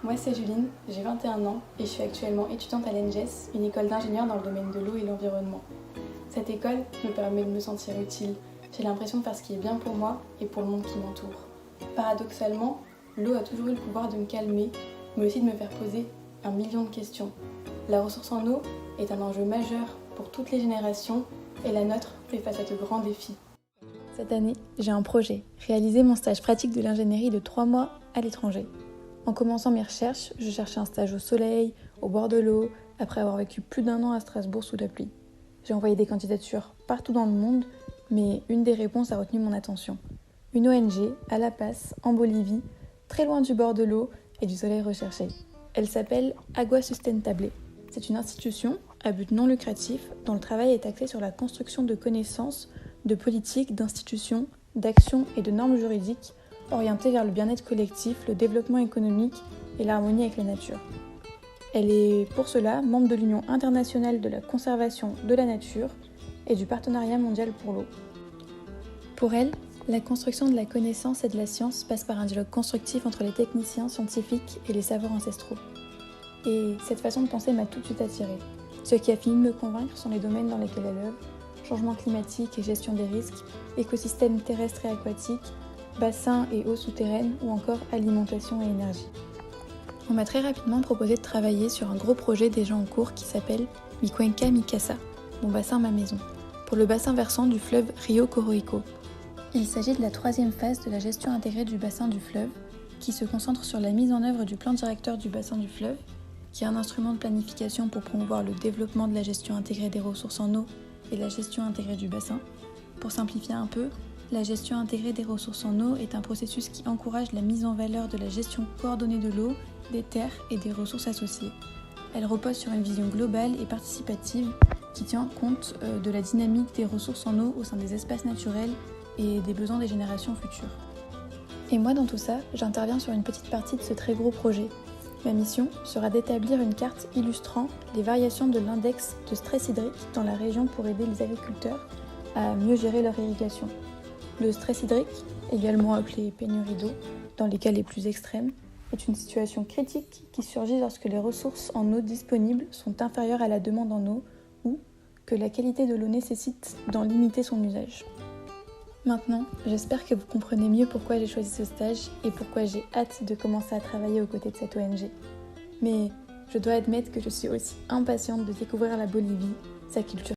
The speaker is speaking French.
Moi c'est Juline, j'ai 21 ans et je suis actuellement étudiante à l'ENGES, une école d'ingénieurs dans le domaine de l'eau et l'environnement. Cette école me permet de me sentir utile, j'ai l'impression de faire ce qui est bien pour moi et pour le monde qui m'entoure. Paradoxalement, l'eau a toujours eu le pouvoir de me calmer, mais aussi de me faire poser 1 million de questions. La ressource en eau est un enjeu majeur pour toutes les générations et la nôtre fait face à de grands défis. Cette année, j'ai un projet, réaliser mon stage pratique de l'ingénierie de 3 mois à l'étranger. En commençant mes recherches, je cherchais un stage au soleil, au bord de l'eau, après avoir vécu plus d'1 an à Strasbourg sous la pluie. J'ai envoyé des candidatures partout dans le monde, mais une des réponses a retenu mon attention. Une ONG, à La Paz, en Bolivie, très loin du bord de l'eau et du soleil recherché. Elle s'appelle Agua Sustentable. C'est une institution à but non lucratif dont le travail est axé sur la construction de connaissances, de politiques, d'institutions, d'actions et de normes juridiques orientée vers le bien-être collectif, le développement économique et l'harmonie avec la nature. Elle est pour cela membre de l'Union internationale de la conservation de la nature et du Partenariat mondial pour l'eau. Pour elle, la construction de la connaissance et de la science passe par un dialogue constructif entre les techniciens, scientifiques et les savoirs ancestraux. Et cette façon de penser m'a tout de suite attirée. Ce qui a fini de me convaincre sont les domaines dans lesquels elle œuvre: changement climatique et gestion des risques, écosystèmes terrestres et aquatiques, bassins et eaux souterraines ou encore alimentation et énergie. On m'a très rapidement proposé de travailler sur un gros projet déjà en cours qui s'appelle Mi Cuenca Mi Casa, mon bassin ma maison, pour le bassin versant du fleuve Rio Coroico. Il s'agit de la 3e phase de la gestion intégrée du bassin du fleuve, qui se concentre sur la mise en œuvre du plan directeur du bassin du fleuve, qui est un instrument de planification pour promouvoir le développement de la gestion intégrée des ressources en eau et la gestion intégrée du bassin. Pour simplifier un peu, la gestion intégrée des ressources en eau est un processus qui encourage la mise en valeur de la gestion coordonnée de l'eau, des terres et des ressources associées. Elle repose sur une vision globale et participative qui tient compte de la dynamique des ressources en eau au sein des espaces naturels et des besoins des générations futures. Et moi, dans tout ça, j'interviens sur une petite partie de ce très gros projet. Ma mission sera d'établir une carte illustrant les variations de l'index de stress hydrique dans la région pour aider les agriculteurs à mieux gérer leur irrigation. Le stress hydrique, également appelé pénurie d'eau, dans les cas les plus extrêmes, est une situation critique qui surgit lorsque les ressources en eau disponibles sont inférieures à la demande en eau ou que la qualité de l'eau nécessite d'en limiter son usage. Maintenant, j'espère que vous comprenez mieux pourquoi j'ai choisi ce stage et pourquoi j'ai hâte de commencer à travailler aux côtés de cette ONG. Mais je dois admettre que je suis aussi impatiente de découvrir la Bolivie, sa culture